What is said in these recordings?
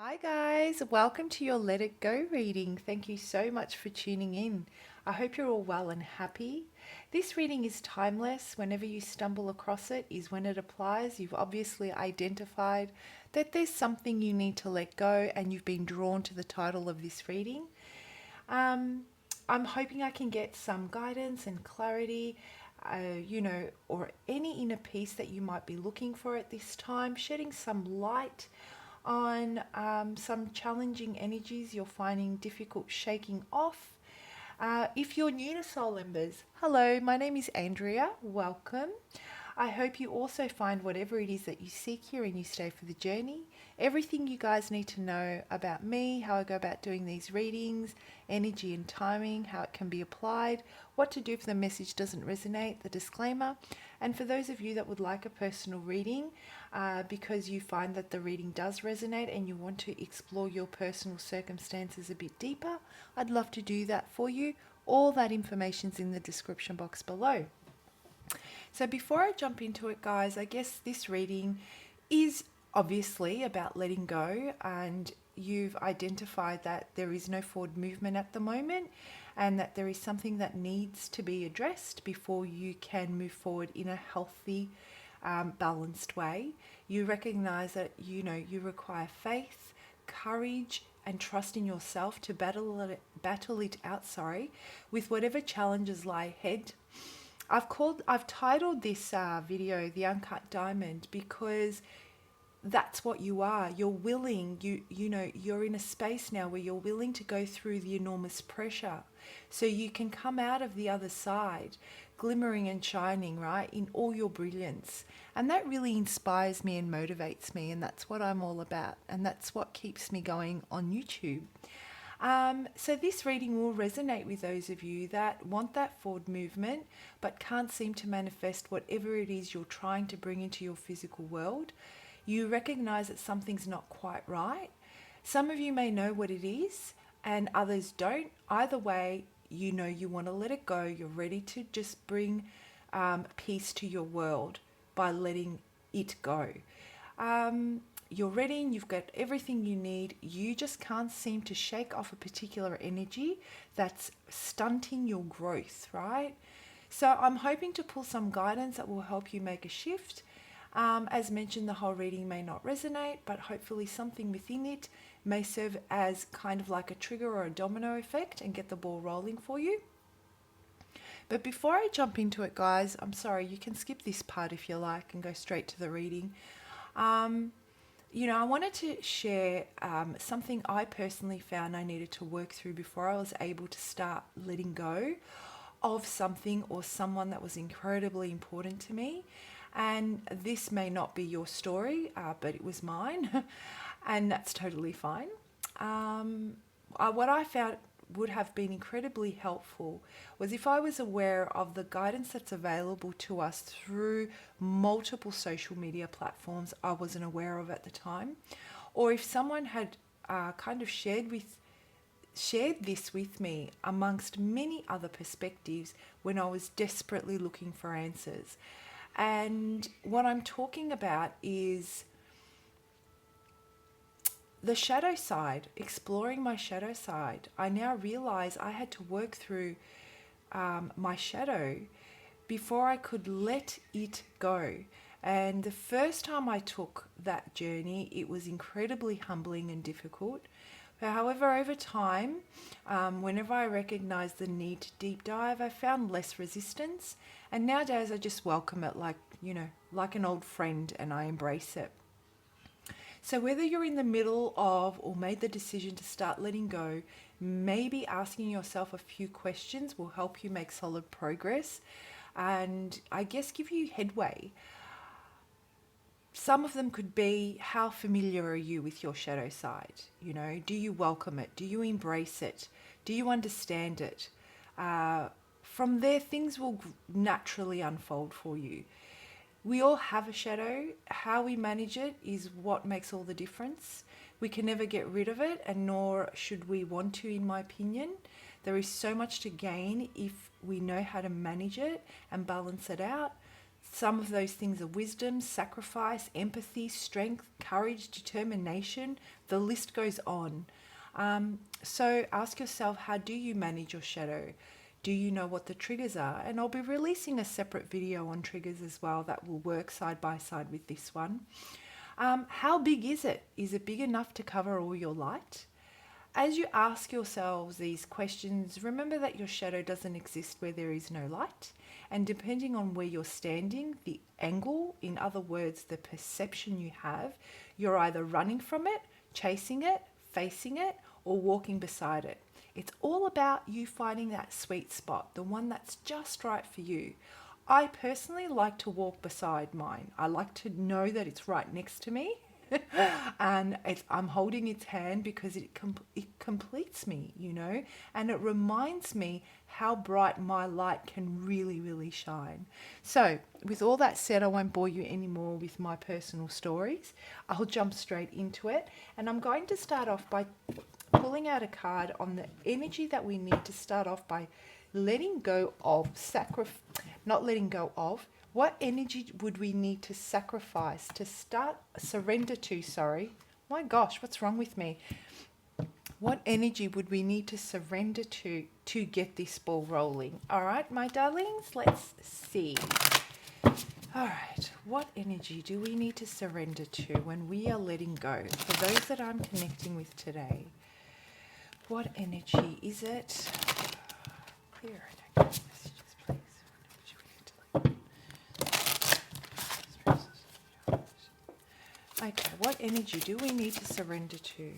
Hi guys, welcome to your Let It Go reading. Thank you so much for tuning in. I hope you're all well and happy. This reading is timeless. Whenever you stumble across it is when it applies. You've obviously identified that there's something you need to let go and you've been drawn to the title of this reading. Um, I'm hoping I can get some guidance and clarity, or any inner peace that you might be looking for at this time, shedding some light on some challenging energies you're finding difficult shaking off. If you're new to Soul Embers, hello, my name is Andrea. Welcome. I hope you also find whatever it is that you seek here and you stay for the journey. Everything you guys need to know about me, how I go about doing these readings, energy and timing, how it can be applied, what to do if the message doesn't resonate, the disclaimer. And for those of you that would like a personal reading, because you find that the reading does resonate and you want to explore your personal circumstances a bit deeper, I'd love to do that for you. All that information's in the description box below. So before I jump into it, guys, I guess this reading is obviously about letting go, and you've identified that there is no forward movement at the moment and that there is something that needs to be addressed before you can move forward in a healthy, balanced way. You recognize that you require faith, courage, and trust in yourself to battle it out, with whatever challenges lie ahead. I've titled this video "The Uncut Diamond" because that's what you are. You're willing. You're in a space now where you're willing to go through the enormous pressure, so you can come out of the other side, glimmering and shining, right, in all your brilliance. And that really inspires me and motivates me, and that's what I'm all about, and that's what keeps me going on YouTube. So this reading will resonate with those of you that want that forward movement but can't seem to manifest whatever it is you're trying to bring into your physical world. You recognize that something's not quite right. Some of you may know what it is and others don't. Either way, you want to let it go. You're ready to just bring peace to your world by letting it go. You're ready and you've got everything you need. You just can't seem to shake off a particular energy that's stunting your growth, right? So I'm hoping to pull some guidance that will help you make a shift. As mentioned, the whole reading may not resonate, but hopefully something within it may serve as kind of like a trigger or a domino effect and get the ball rolling for you. But before I jump into it, guys, I'm sorry, you can skip this part if you like and go straight to the reading. I wanted to share something I personally found I needed to work through before I was able to start letting go of something or someone that was incredibly important to me. And this may not be your story, but it was mine, and that's totally fine. What I found would have been incredibly helpful was if I was aware of the guidance that's available to us through multiple social media platforms I wasn't aware of at the time, or if someone had kind of shared this with me amongst many other perspectives when I was desperately looking for answers. And what I'm talking about is the shadow side, exploring my shadow side. I now realize I had to work through my shadow before I could let it go. And the first time I took that journey, it was incredibly humbling and difficult. However, over time, whenever I recognized the need to deep dive, I found less resistance. And nowadays I just welcome it like an old friend, and I embrace it. So whether you're in the middle of or made the decision to start letting go, maybe asking yourself a few questions will help you make solid progress and I guess give you headway. Some of them could be, how familiar are you with your shadow side? Do you welcome it? Do you embrace it? Do you understand it? From there, things will naturally unfold for you. We all have a shadow. How we manage it is what makes all the difference. We can never get rid of it, and nor should we want to, in my opinion. There is so much to gain if we know how to manage it and balance it out. Some of those things are wisdom, sacrifice, empathy, strength, courage, determination. The list goes on. So ask yourself, how do you manage your shadow? Do you know what the triggers are? And I'll be releasing a separate video on triggers as well that will work side by side with this one. How big is it? Is it big enough to cover all your light? As you ask yourselves these questions, remember that your shadow doesn't exist where there is no light. And depending on where you're standing, the angle, in other words, the perception you have, you're either running from it, chasing it, facing it, or walking beside it. It's all about you finding that sweet spot, the one that's just right for you. I personally like to walk beside mine. I like to know that it's right next to me. And I'm holding its hand because it completes me, you know, and it reminds me how bright my light can really, really shine. So with all that said, I won't bore you anymore with my personal stories. I'll jump straight into it, and I'm going to start off by pulling out a card on the energy that we need to start off by letting go of, not letting go of. What energy would we need to sacrifice to surrender to, sorry. My gosh, what's wrong with me? What energy would we need to surrender to get this ball rolling? All right, my darlings, let's see. All right, what energy do we need to surrender to when we are letting go? For those that I'm connecting with today, what energy is it? Clear messages, please. Okay, what energy do we need to surrender to?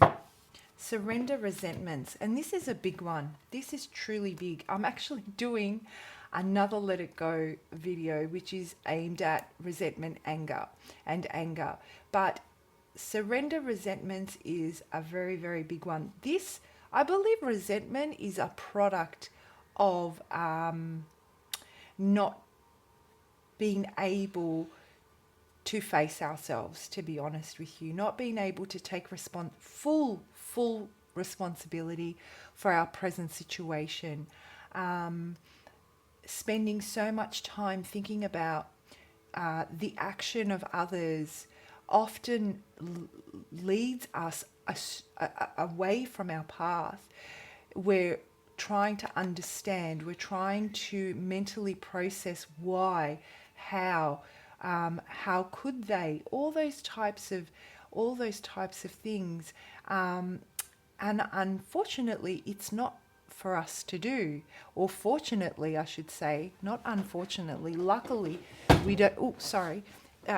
Surrender resentments. And this is a big one. This is truly big. I'm actually doing another Let It Go video, which is aimed at resentment, anger. But surrender resentments is a very, very big one. This, I believe resentment is a product of not being able to face ourselves, to be honest with you, not being able to take full responsibility for our present situation, spending so much time thinking about the action of others often leads us away from our path. We're trying to understand, we're trying to mentally process why, how could they, all those types of things, and unfortunately it's not for us to do, or fortunately I should say, not unfortunately, luckily we don't,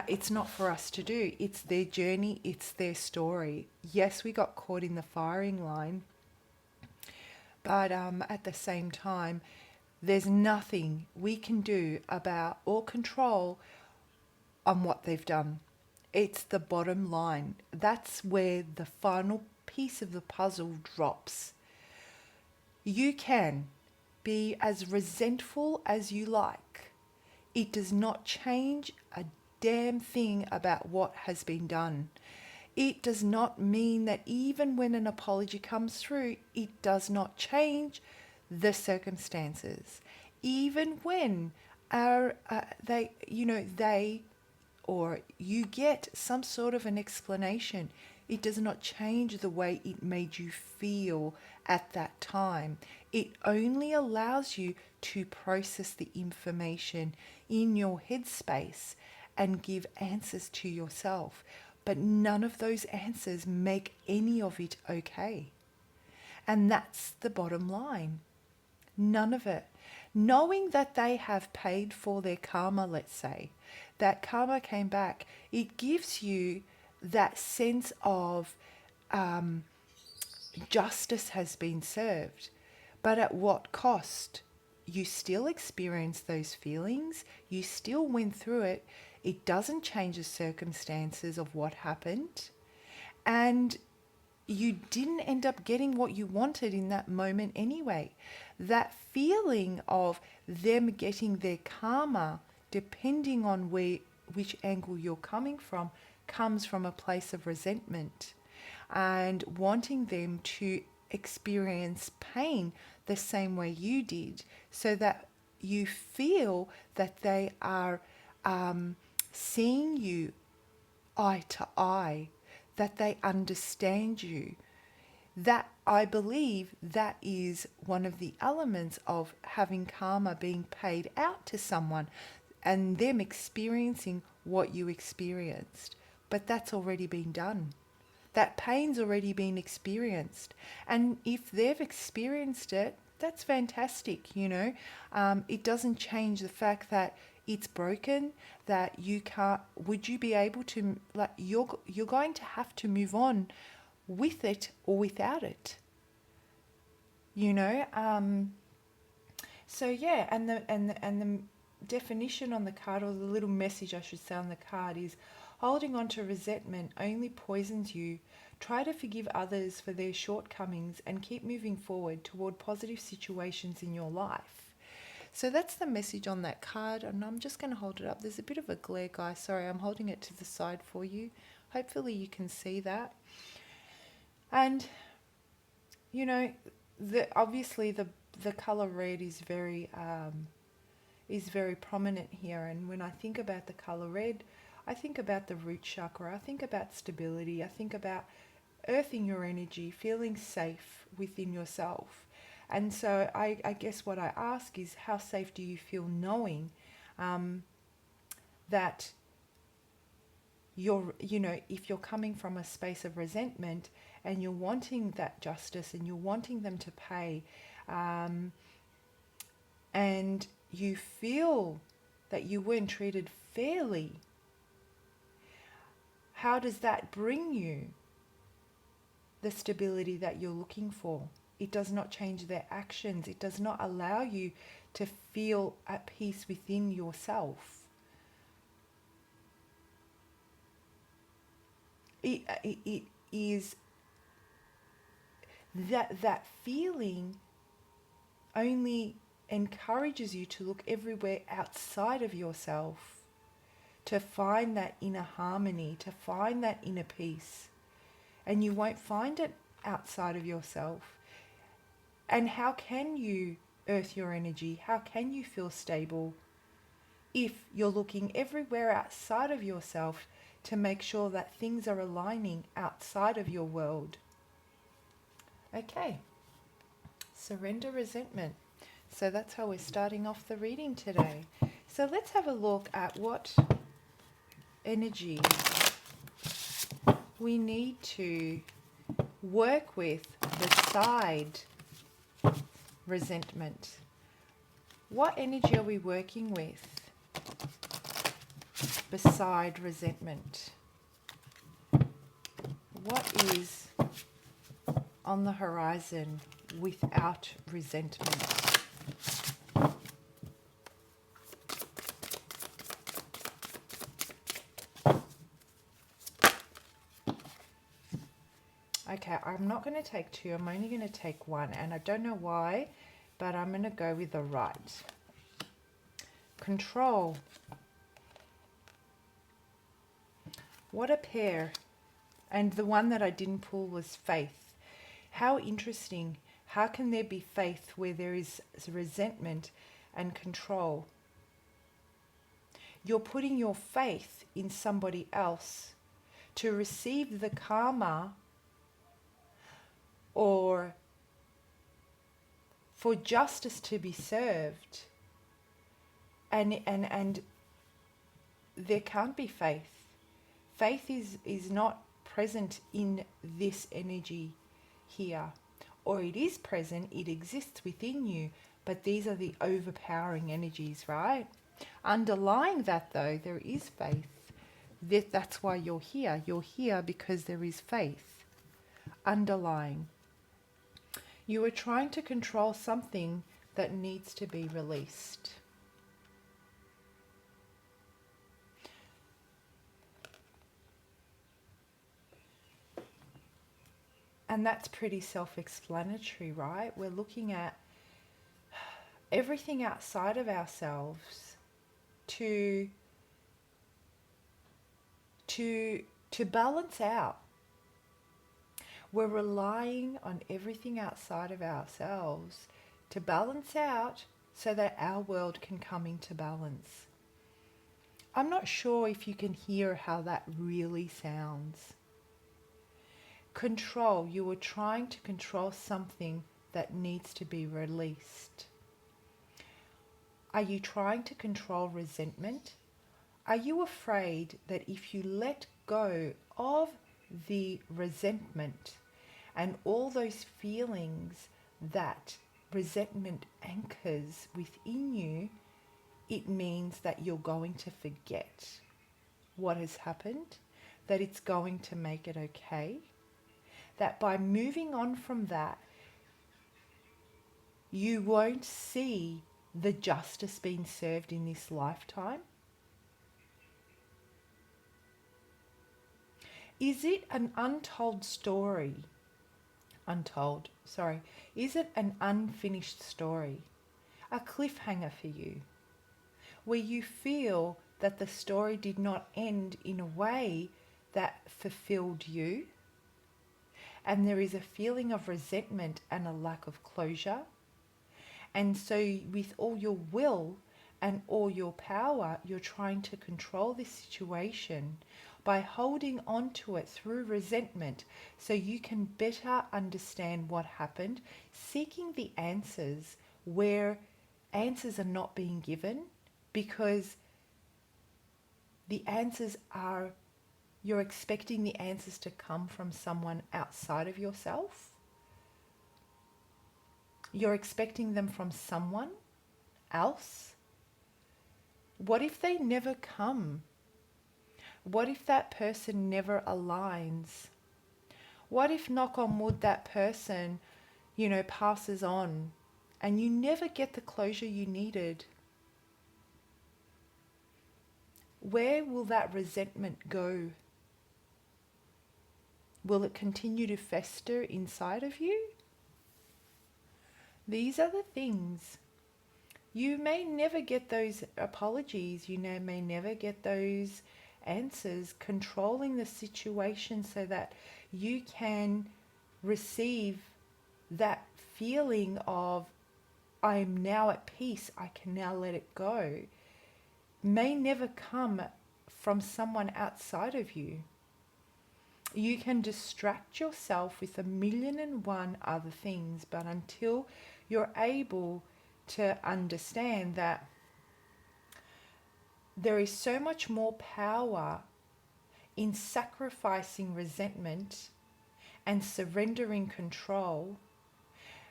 it's not for us to do. It's their journey, it's their story. Yes, we got caught in the firing line, but at the same time there's nothing we can do about or control on what they've done. It's the bottom line. That's where the final piece of the puzzle drops. You can be as resentful as you like. It does not change a damn thing about what has been done. It does not mean that even when an apology comes through, it does not change the circumstances. Even when they or you get some sort of an explanation, it does not change the way it made you feel at that time. It only allows you to process the information in your headspace and give answers to yourself. But none of those answers make any of it okay. And that's the bottom line. None of it. Knowing that they have paid for their karma, let's say, that karma came back, it gives you that sense of justice has been served. But at what cost? You still experience those feelings. You still went through it. It doesn't change the circumstances of what happened. And you didn't end up getting what you wanted in that moment anyway. That feeling of them getting their karma, depending on which angle you're coming from, comes from a place of resentment and wanting them to experience pain the same way you did, so that you feel that they are seeing you eye to eye, that they understand you. That, I believe, that is one of the elements of having karma being paid out to someone and them experiencing what you experienced. But that's already been done. That pain's already been experienced. And if they've experienced it, that's fantastic, you know. It doesn't change the fact that it's broken, that you can't, would you be able to, like, you're going to have to move on with it or without it, you know. So yeah, and the definition on the card, or the little message I should say on the card, is holding on to resentment only poisons you. Try to forgive others for their shortcomings and keep moving forward toward positive situations in your life. So that's the message on that card, and I'm just going to hold it up. There's a bit of a glare, guys. Sorry, I'm holding it to the side for you. Hopefully you can see that. And, you know, obviously the color red is very prominent here. And when I think about the color red, I think about the root chakra. I think about stability. I think about earthing your energy, feeling safe within yourself. And so I guess what I ask is, how safe do you feel knowing that if you're coming from a space of resentment and you're wanting that justice and you're wanting them to pay, and you feel that you weren't treated fairly, how does that bring you the stability that you're looking for? It does not change their actions. It does not allow you to feel at peace within yourself. It is that feeling only encourages you to look everywhere outside of yourself to find that inner harmony, to find that inner peace. And you won't find it outside of yourself. And how can you earth your energy? How can you feel stable if you're looking everywhere outside of yourself to make sure that things are aligning outside of your world? Okay, surrender resentment. So that's how we're starting off the reading today. So let's have a look at what energy we need to work with beside resentment. What energy are we working with beside resentment? What is on the horizon without resentment? Okay, I'm not going to take two, I'm only going to take one, and I don't know why, but I'm going to go with the right. Control. What a pair. And the one that I didn't pull was faith. How interesting. How can there be faith where there is resentment and control? You're putting your faith in somebody else to receive the karma, or for justice to be served, and there can't be faith. Faith is not present in this energy here, or it is present, it exists within you, but these are the overpowering energies, right? Underlying that, though, there is faith. That's why you're here. You're here because there is faith underlying. You are trying to control something that needs to be released. And that's pretty self-explanatory, right? We're looking at everything outside of ourselves to balance out. We're relying on everything outside of ourselves to balance out so that our world can come into balance. I'm not sure if you can hear how that really sounds. Control. You are trying to control something that needs to be released. Are you trying to control resentment? Are you afraid that if you let go of the resentment and all those feelings that resentment anchors within you, it means that you're going to forget what has happened, that it's going to make it okay, that by moving on from that, you won't see the justice being served in this lifetime? Is it an untold story? Is it an unfinished story? A cliffhanger for you, where you feel that the story did not end in a way that fulfilled you, and there is a feeling of resentment and a lack of closure. And so with all your will and all your power, you're trying to control this situation by holding on to it through resentment so you can better understand what happened, seeking the answers where answers are not being given, because the answers are, you're expecting the answers to come from someone outside of yourself. You're expecting them from someone else. What if they never come? What if that person never aligns? What if, knock on wood, that person, passes on and you never get the closure you needed? Where will that resentment go? Will it continue to fester inside of you? These are the things. You may never get those apologies. You may never get those answers. Controlling the situation so that you can receive that feeling of, I am now at peace, I can now let it go, may never come from someone outside of you. You can distract yourself with 1,000,001 other things, but until you're able to understand that there is so much more power in sacrificing resentment and surrendering control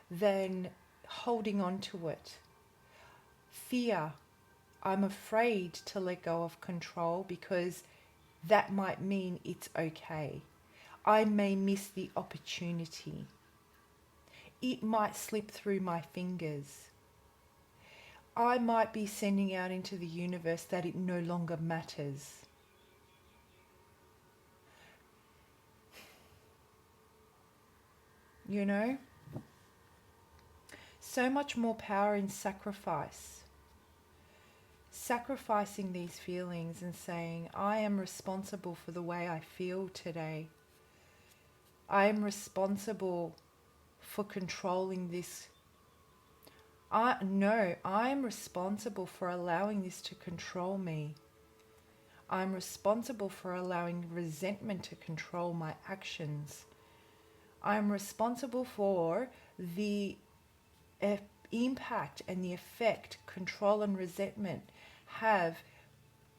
than holding on to it. Fear. I'm afraid to let go of control because that might mean it's okay. I may miss the opportunity. It might slip through my fingers. I might be sending out into the universe that it no longer matters. So much more power in sacrifice. Sacrificing these feelings and saying, I am responsible for the way I feel today. I am responsible for controlling this. I am responsible for allowing this to control me. I'm responsible for allowing resentment to control my actions. I'm responsible for the impact and the effect control and resentment have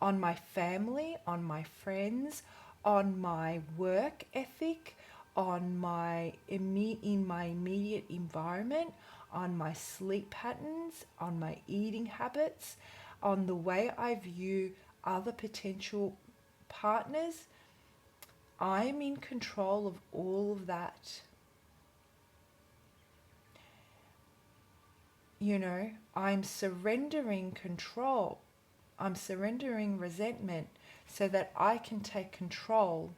on my family, on my friends, on my work ethic, on in my immediate environment, on my sleep patterns, on my eating habits, on the way I view other potential partners. I'm in control of all of that. I'm surrendering control. I'm surrendering resentment so that I can take control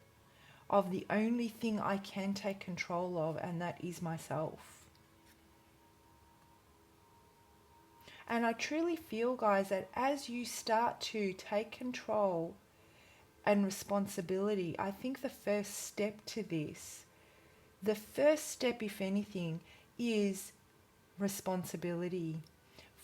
of the only thing I can take control of, and that is myself. And I truly feel, guys, that as you start to take control and responsibility, I think the first step, if anything, is responsibility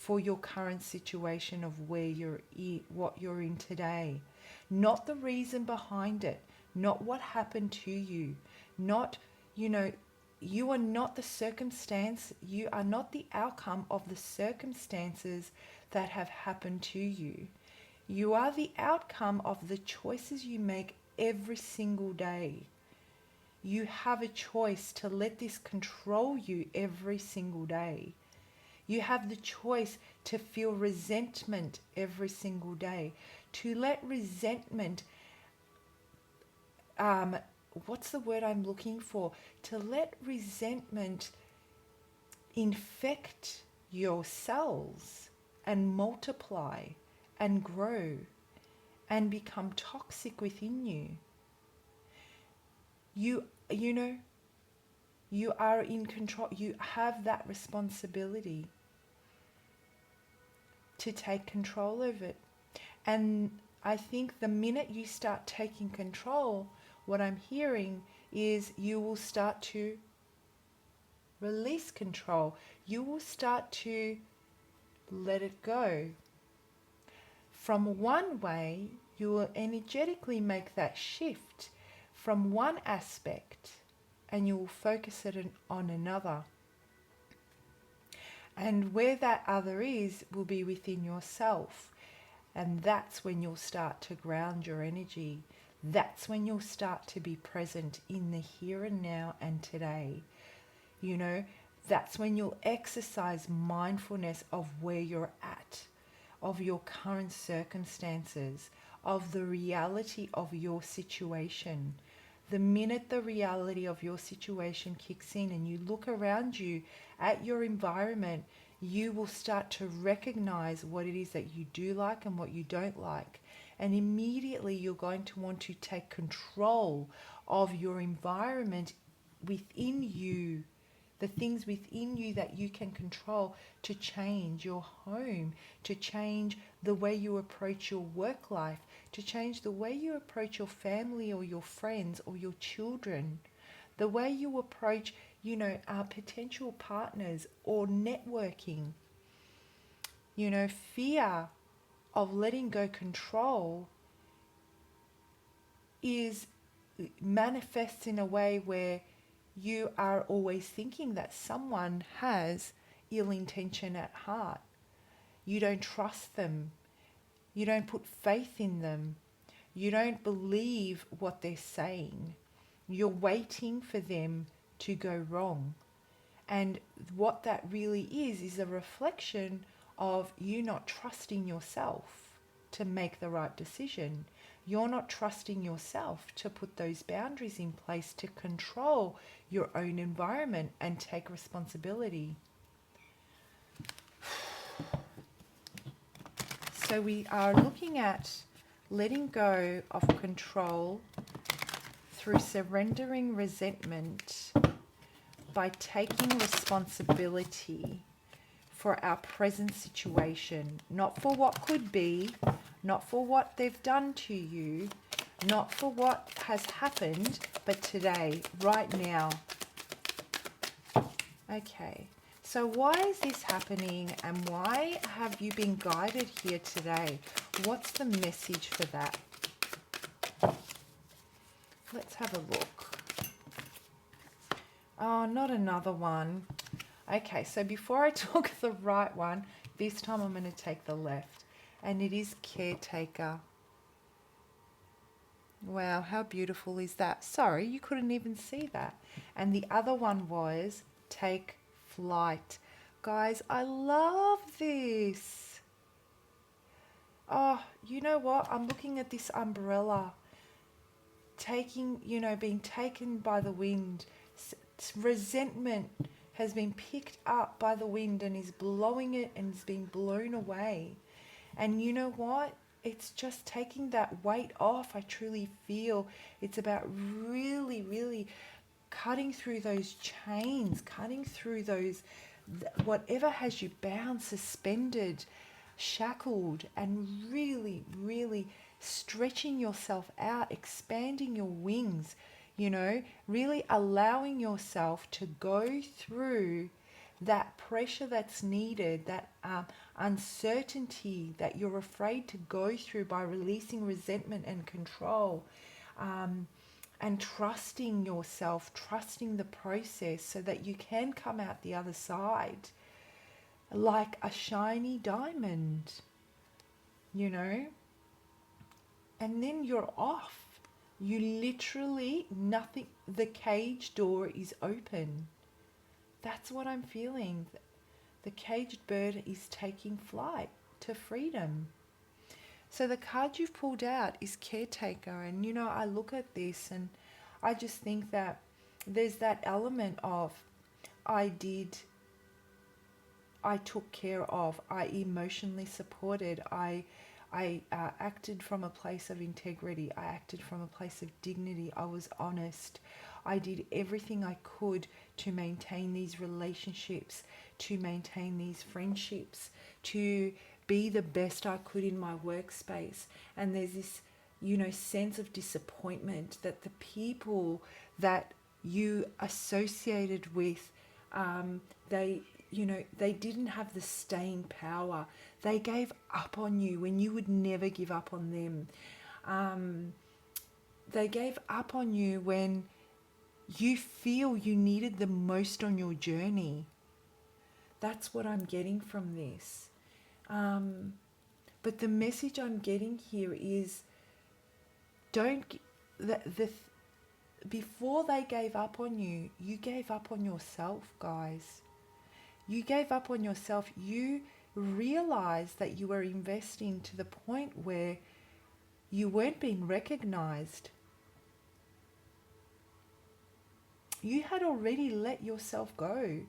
for your current situation of where what you're in today. Not the reason behind it, not what happened to you, not, you are not the circumstance, you are not the outcome of the circumstances that have happened to you. You are the outcome of the choices you make every single day. You have a choice to let this control you every single day. You have the choice to feel resentment every single day. To let resentment, what's the word I'm looking for? To let resentment infect your cells and multiply and grow and become toxic within you. You are in control. You have that responsibility to take control of it. And I think the minute you start taking control, what I'm hearing is you will start to release control. You will start to let it go. From one way, you will energetically make that shift from one aspect, and you will focus it on another. And where that other is will be within yourself. And that's when you'll start to ground your energy. That's when you'll start to be present in the here and now and today. That's when you'll exercise mindfulness of where you're at, of your current circumstances, of the reality of your situation. The minute the reality of your situation kicks in and you look around you at your environment, you will start to recognize what it is that you do like and what you don't like. And immediately you're going to want to take control of your environment within you, the things within you that you can control, to change your home, to change the way you approach your work life, to change the way you approach your family or your friends or your children, the way you approach, our potential partners or networking. Fear of letting go control manifests in a way where you are always thinking that someone has ill intention at heart. You don't trust them. You don't put faith in them. You don't believe what they're saying. You're waiting for them to go wrong. And what that really is a reflection of you not trusting yourself to make the right decision. You're not trusting yourself to put those boundaries in place to control your own environment and take responsibility. So we are looking at letting go of control through surrendering resentment by taking responsibility for our present situation, not for what could be, not for what they've done to you, not for what has happened, but today, right now. Okay, so why is this happening and why have you been guided here today? What's the message for that? Let's have a look. Oh, not another one. Okay, so before I took the right one, this time I'm going to take the left. And it is Caretaker. Wow, how beautiful is that? Sorry, you couldn't even see that. And the other one was Take Flight. Guys, I love this. Oh, you know what? I'm looking at this umbrella. Being taken by the wind. Resentment has been picked up by the wind and is blowing it and is being blown away. And you know what? It's just taking that weight off. I truly feel it's about really, really cutting through those chains, cutting through those, whatever has you bound, suspended, shackled, and really, really stretching yourself out, expanding your wings, really allowing yourself to go through that pressure that's needed, that uncertainty that you're afraid to go through by releasing resentment and control, and trusting yourself, trusting the process so that you can come out the other side like a shiny diamond, you know, and then you're off. You literally, nothing, the cage door is open. That's what I'm feeling. The caged bird is taking flight to freedom. So the card you've pulled out is Caretaker. And, you know, I look at this and I just think that there's that element of I took care of, I emotionally supported, I acted from a place of integrity, I acted from a place of dignity, I was honest, I did everything I could to maintain these relationships, to maintain these friendships, to be the best I could in my workspace. And there's this, you know, sense of disappointment that the people that you associated with, they didn't have the staying power. They gave up on you when you would never give up on them. They gave up on you when you feel you needed the most on your journey. That's what I'm getting from this. But the message I'm getting here is before they gave up on you, you gave up on yourself, guys. You gave up on yourself. You realized that you were investing to the point where you weren't being recognized. You had already let yourself go.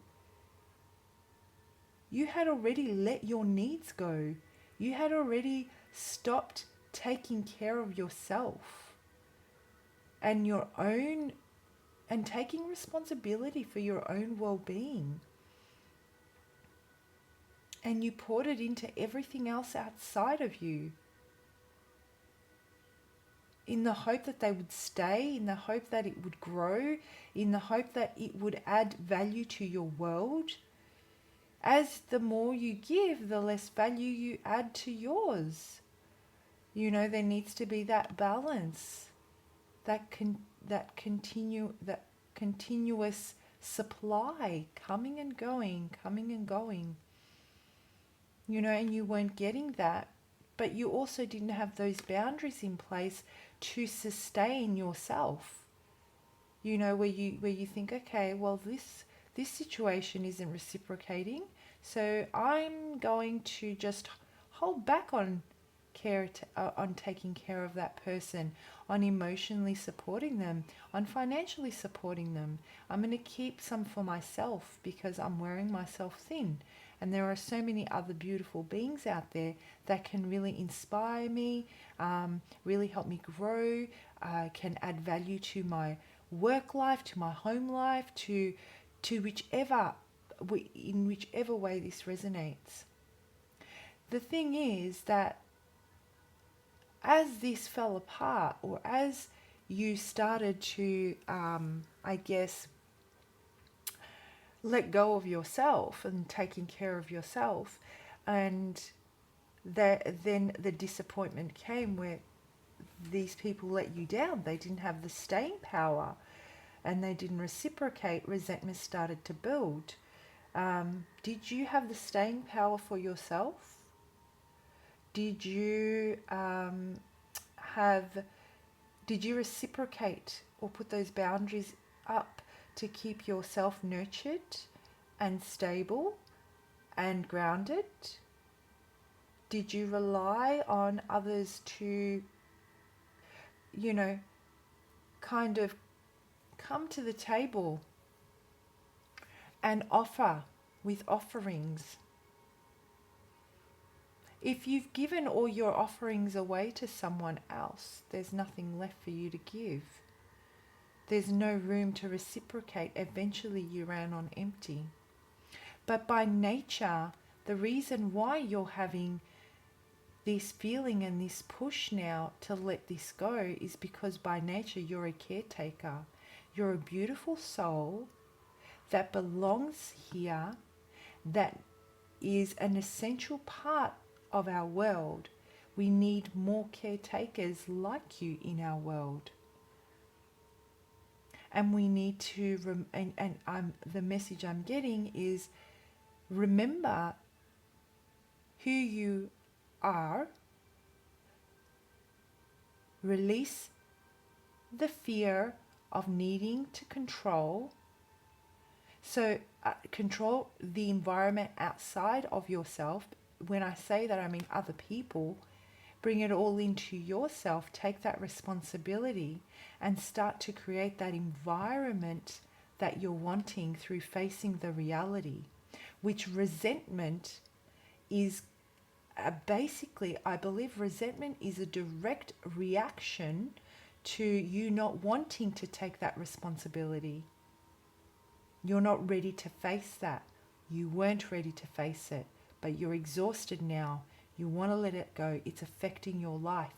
You had already let your needs go. You had already stopped taking care of yourself and your own, and taking responsibility for your own well-being. And you poured it into everything else outside of you in the hope that they would stay, in the hope that it would grow, in the hope that it would add value to your world. As the more you give, the less value you add to yours. You know, there needs to be that balance, that continuous supply, coming and going, coming and going. You know, and you weren't getting that, but you also didn't have those boundaries in place to sustain yourself. You know, where you think, okay, well, this situation isn't reciprocating, so I'm going to just hold back on on taking care of that person, on emotionally supporting them, on financially supporting them. I'm going to keep some for myself because I'm wearing myself thin. And there are so many other beautiful beings out there that can really inspire me, really help me grow, can add value to my work life, to my home life, in whichever way this resonates. The thing is that as this fell apart, or as you started to, let go of yourself and taking care of yourself, and then the disappointment came where these people let you down. They didn't have the staying power and they didn't reciprocate. Resentment started to build. Did you have the staying power for yourself? Did you reciprocate or put those boundaries up to keep yourself nurtured and stable and grounded? Did you rely on others to, kind of come to the table and offer with offerings? If you've given all your offerings away to someone else, there's nothing left for you to give. There's no room to reciprocate. Eventually you ran on empty. But by nature, the reason why you're having this feeling and this push now to let this go is because by nature you're a caretaker. You're a beautiful soul that belongs here that is an essential part of our world. We need more caretakers like you in our world. And we need to, the message I'm getting is, remember who you are, release the fear of needing to control. So control the environment outside of yourself. When I say that, I mean other people. Bring it all into yourself. Take that responsibility and start to create that environment that you're wanting through facing the reality, which resentment is basically, I believe resentment is a direct reaction to you not wanting to take that responsibility. You're not ready to face that. You weren't ready to face it, but you're exhausted now. You want to let it go. It's affecting your life,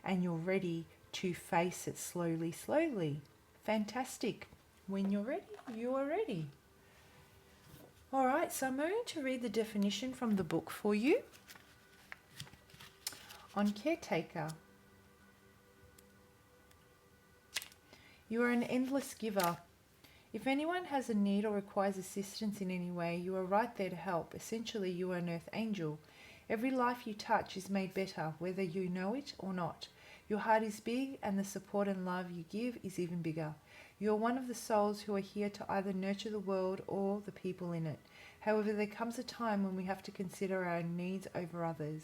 and you're ready to face it slowly, slowly. Fantastic. When you're ready, you are ready. All right, so I'm going to read the definition from the book for you on Caretaker. You are an endless giver. If anyone has a need or requires assistance in any way, you are right there to help. Essentially, you are an earth angel. Every life you touch is made better, whether you know it or not. Your heart is big, and the support and love you give is even bigger. You are one of the souls who are here to either nurture the world or the people in it. However, there comes a time when we have to consider our needs over others.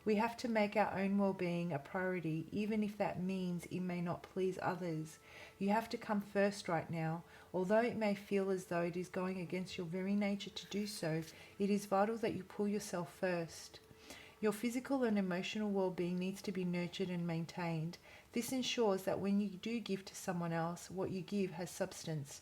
We have to make our own well-being a priority, even if that means it may not please others. You have to come first right now. Although it may feel as though it is going against your very nature to do so, it is vital that you pull yourself first. Your physical and emotional well-being needs to be nurtured and maintained. This ensures that when you do give to someone else, what you give has substance.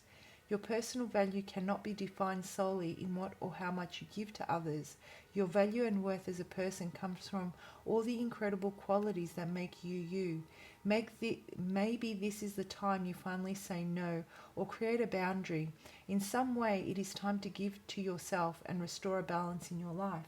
Your personal value cannot be defined solely in what or how much you give to others. Your value and worth as a person comes from all the incredible qualities that make you you. Maybe this is the time you finally say no or create a boundary. In some way, it is time to give to yourself and restore a balance in your life.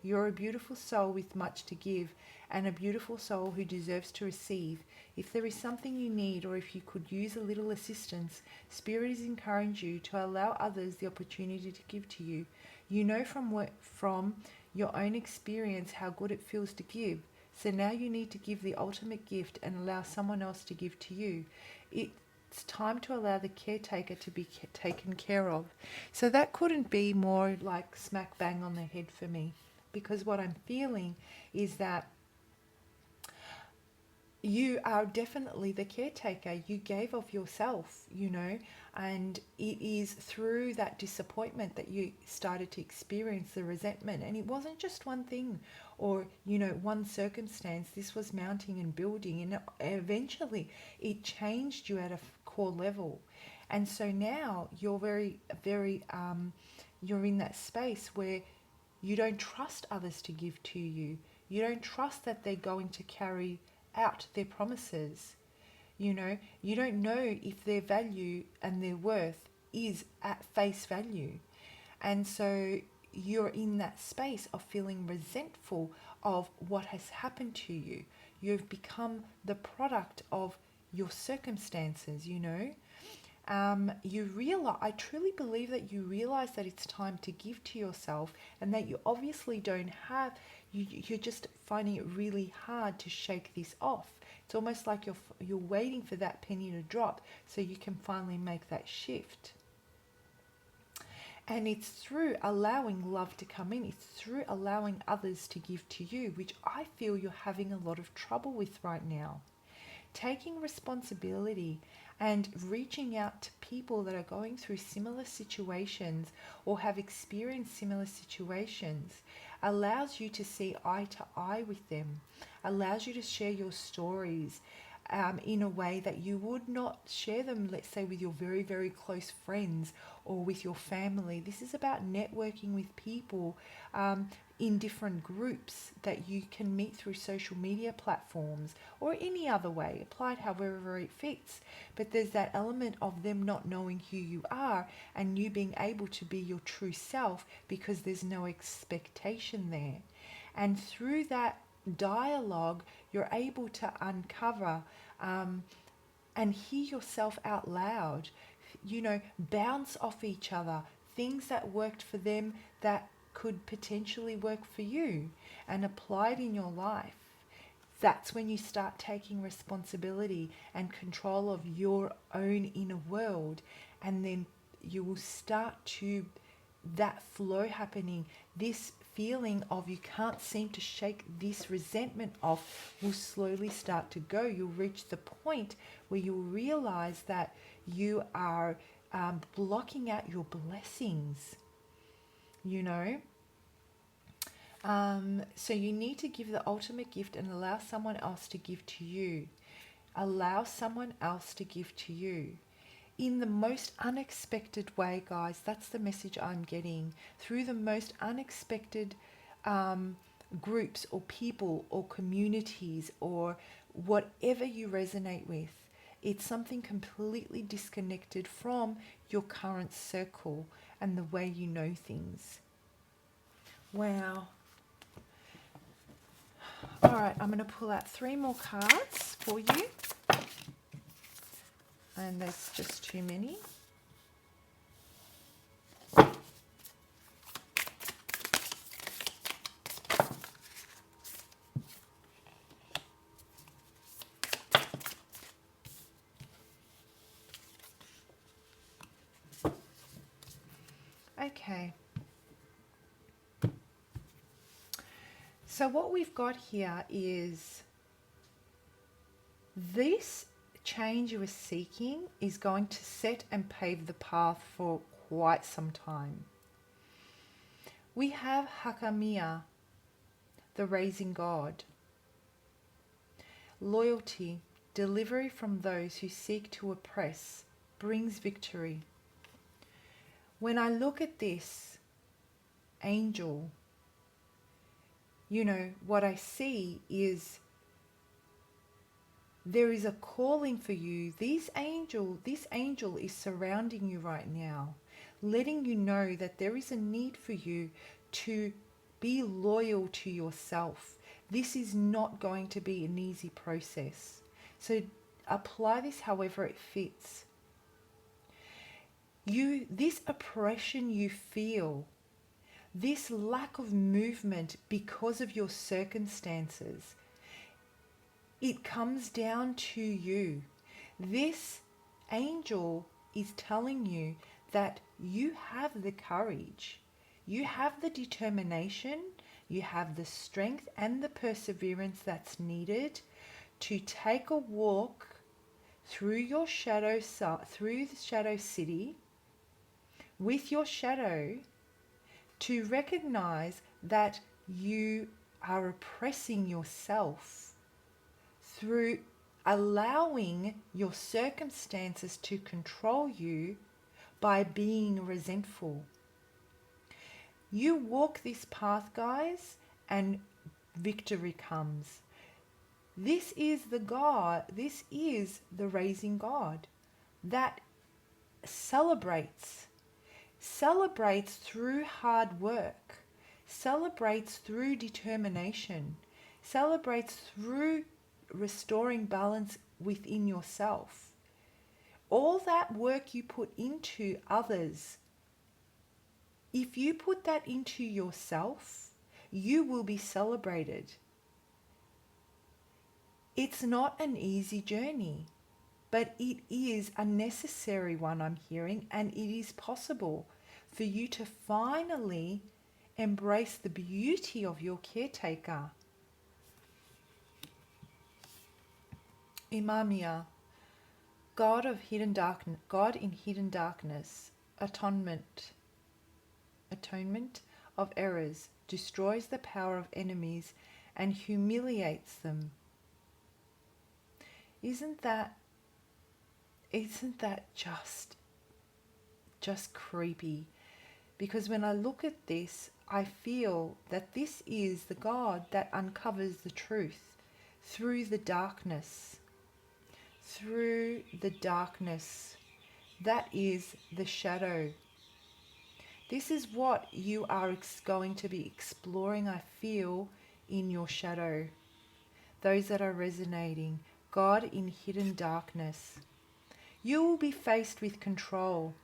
You're a beautiful soul with much to give, and a beautiful soul who deserves to receive. If there is something you need, or if you could use a little assistance, Spirit is encouraging you to allow others the opportunity to give to you. You know from your own experience how good it feels to give. So now you need to give the ultimate gift and allow someone else to give to you. It's time to allow the caretaker to be taken care of. So that couldn't be more like smack bang on the head for me, because what I'm feeling is that you are definitely the caretaker. You gave of yourself, and it is through that disappointment that you started to experience the resentment. And it wasn't just one thing or, one circumstance. This was mounting and building, and eventually it changed you at a core level. And so now you're you're in that space where you don't trust others to give to you. You don't trust that they're going to carry out their promises. You don't know if their value and their worth is at face value. And so you're in that space of feeling resentful of what has happened to you. You've become the product of your circumstances, I truly believe that you realize that it's time to give to yourself, and that you obviously don't have, you're just finding it really hard to shake this off. It's almost like you're waiting for that penny to drop so you can finally make that shift. And it's through allowing love to come in. It's through allowing others to give to you, which I feel you're having a lot of trouble with right now. Taking responsibility and reaching out to people that are going through similar situations or have experienced similar situations allows you to see eye to eye with them, allows you to share your stories in a way that you would not share them, let's say, with your very, very close friends or with your family. This is about networking with people in different groups that you can meet through social media platforms or any other way, applied however it fits. But there's that element of them not knowing who you are and you being able to be your true self because there's no expectation there. And through that dialogue, you're able to uncover and hear yourself out loud, bounce off each other, things that worked for them that could potentially work for you, and apply it in your life. That's when you start taking responsibility and control of your own inner world, and then you will start to, that flow happening, this feeling of you can't seem to shake this resentment off will slowly start to go. You'll reach the point where you'll realize that you are blocking out your blessings, So you need to give the ultimate gift and allow someone else to give to you. Allow someone else to give to you. In the most unexpected way, guys, that's the message I'm getting. Through the most unexpected groups or people or communities or whatever you resonate with. It's something completely disconnected from your current circle and the way you know things. Wow. All right, I'm going to pull out 3 more cards for you. And there's just too many. Okay. So what we've got here is this change you are seeking is going to set and pave the path for quite some time. We have Hakamiya, the raising God. Loyalty, delivery from those who seek to oppress, brings victory. When I look at this angel, what I see is there is a calling for you. This angel is surrounding you right now, letting you know that there is a need for you to be loyal to yourself. This is not going to be an easy process. So apply this however it fits. This oppression you feel, this lack of movement because of your circumstances, it comes down to you. This angel is telling you that you have the courage, you have the determination, you have the strength and the perseverance that's needed to take a walk through your through the shadow city with your shadow, to recognize that you are oppressing yourself through allowing your circumstances to control you by being resentful. You walk this path, guys, and victory comes. This is the God, this is the raising God that celebrates through hard work, celebrates through determination, celebrates through restoring balance within yourself. All that work you put into others, if you put that into yourself, you will be celebrated. It's not an easy journey, but it is a necessary one, I'm hearing, and it is possible for you to finally embrace the beauty of your caretaker. Imamiya, God of hidden darkness, God in hidden darkness, atonement of errors, destroys the power of enemies and humiliates them. Isn't that just creepy? Because when I look at this, I feel that this is the God that uncovers the truth through the darkness. Through the darkness. That is the shadow. This is what you are going to be exploring, I feel, in your shadow. Those that are resonating, God in hidden darkness. You will be faced with control.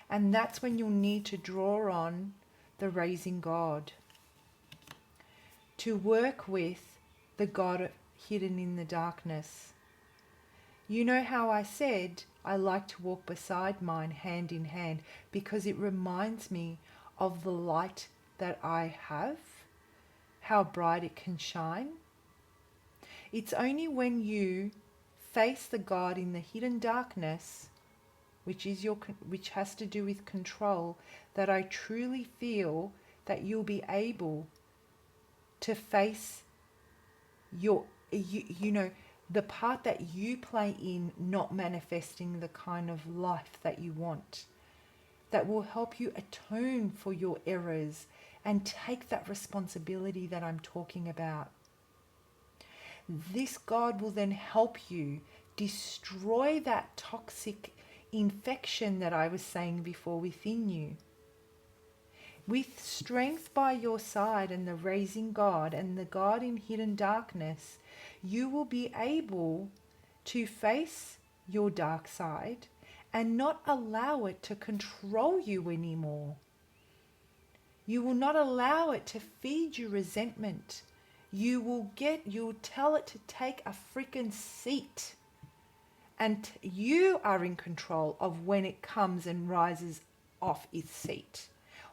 And that's when you'll need to draw on the raising God to work with the God hidden in the darkness. You know how I said I like to walk beside mine hand in hand because it reminds me of the light that I have, how bright it can shine. It's only when you face the God in the hidden darkness, which has to do with control, that I truly feel that you'll be able to face the part that you play in not manifesting the kind of life that you want, that will help you atone for your errors and take that responsibility that I'm talking about. This God will then help you destroy that toxic infection that I was saying before within you. With strength by your side and the raising God and the God in hidden darkness, you will be able to face your dark side and not allow it to control you anymore. You will not allow it to feed you resentment. You'll tell it to take a freaking seat. And you are in control of when it comes and rises off its seat.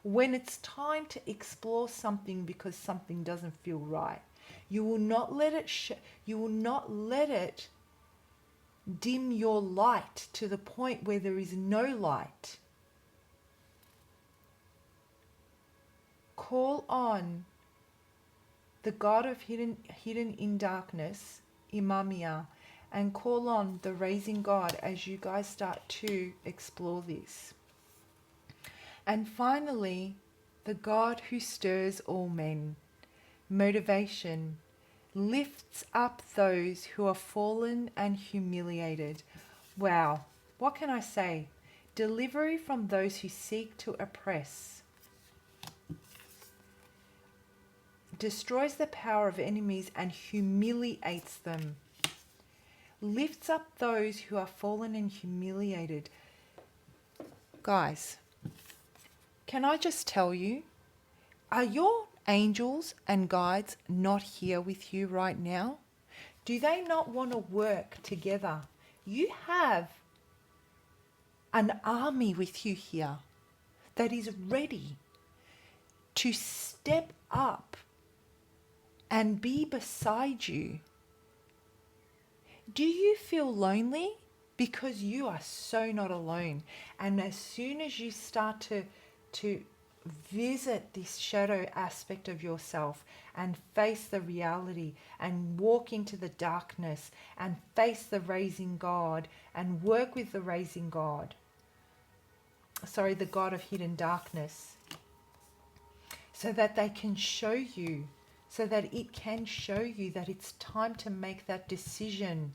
When it's time to explore something because something doesn't feel right, you will not let it dim your light to the point where there is no light. Call on the God of hidden in darkness, Imamia, and call on the raising God as you guys start to explore this. And finally, the God who stirs all men, motivation, lifts up those who are fallen and humiliated. Wow, what can I say? Delivery from those who seek to oppress. Destroys the power of enemies and humiliates them. Lifts up those who are fallen and humiliated. Guys, can I just tell you, are your angels and guides not here with you right now? Do they not want to work together? You have an army with you here that is ready to step up and be beside you. Do you feel lonely? Because you are so not alone. And as soon as you start to visit this shadow aspect of yourself and face the reality and walk into the darkness and face the raising God and work with the raising God, the God of hidden darkness, so that they can show you, so that it can show you that it's time to make that decision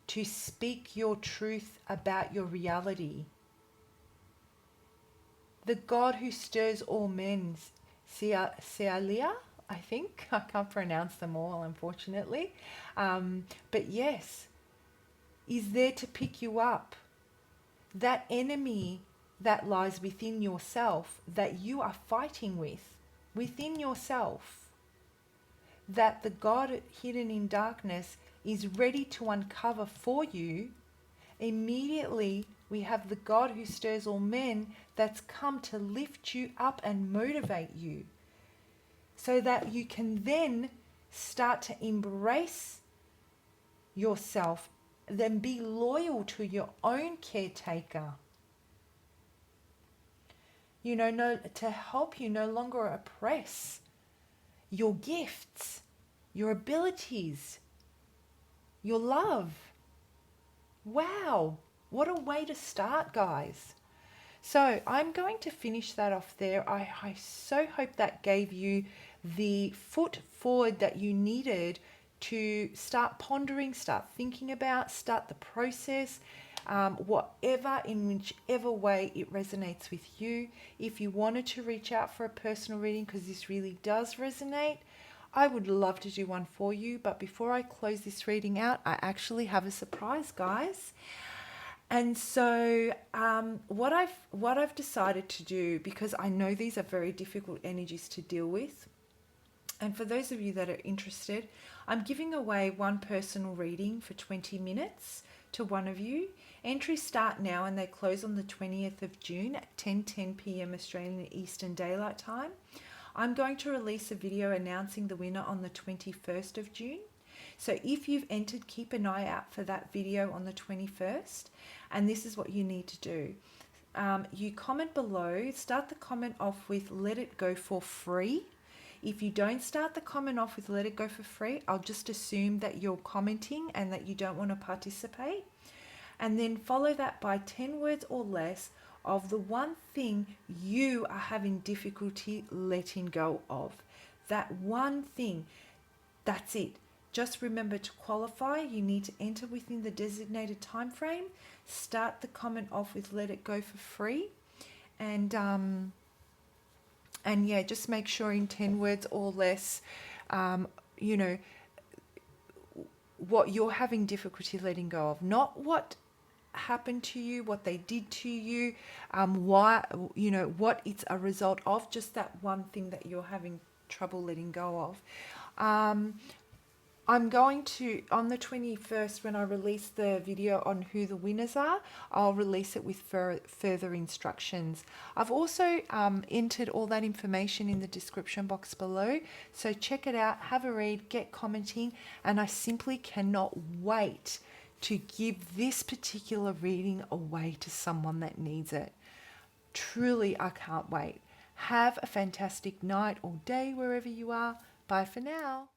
to speak your truth about your reality. The God who stirs all men, Sealia, I think. I can't pronounce them all, unfortunately. But yes, is there to pick you up. That enemy that lies within yourself, that you are fighting within yourself, that the God hidden in darkness is ready to uncover for you. Immediately, we have the God who stirs all men that's come to lift you up and motivate you so that you can then start to embrace yourself, then be loyal to your own caretaker. To help you no longer oppress your gifts, your abilities, your love. Wow, what a way to start, guys. So I'm going to finish that off there. I so hope that gave you the foot forward that you needed to start pondering, start thinking about, start the process, whatever, in whichever way it resonates with you. If you wanted to reach out for a personal reading, because this really does resonate, I would love to do one for you. But before I close this reading out, I actually have a surprise, guys. And so what I've decided to do, because I know these are very difficult energies to deal with, and for those of you that are interested, I'm giving away one personal reading for 20 minutes to one of you. Entries start now and they close on the 20th of June at 10:10 p.m. Australian Eastern Daylight Time. I'm going to release a video announcing the winner on the 21st of June. So if you've entered, keep an eye out for that video on the 21st. And this is what you need to do. You comment below, start the comment off with "let it go for free." If you don't start the comment off with "let it go for free," I'll just assume that you're commenting and that you don't want to participate. And then follow that by 10 words or less of the one thing you are having difficulty letting go of. That one thing, that's it. Just remember to qualify. You need to enter within the designated time frame. Start the comment off with "let it go for free." And yeah, just make sure in 10 words or less, you know, what you're having difficulty letting go of. Not what happened to you, what they did to you, why, you know, what it's a result of, just that one thing that you're having trouble letting go of. I'm going to, on the 21st, when I release the video on who the winners are, I'll release it with further instructions. I've also entered all that information in the description box below, so check it out, have a read, get commenting, and I simply cannot wait to give this particular reading away to someone that needs it. Truly, I can't wait. Have a fantastic night or day wherever you are. Bye for now.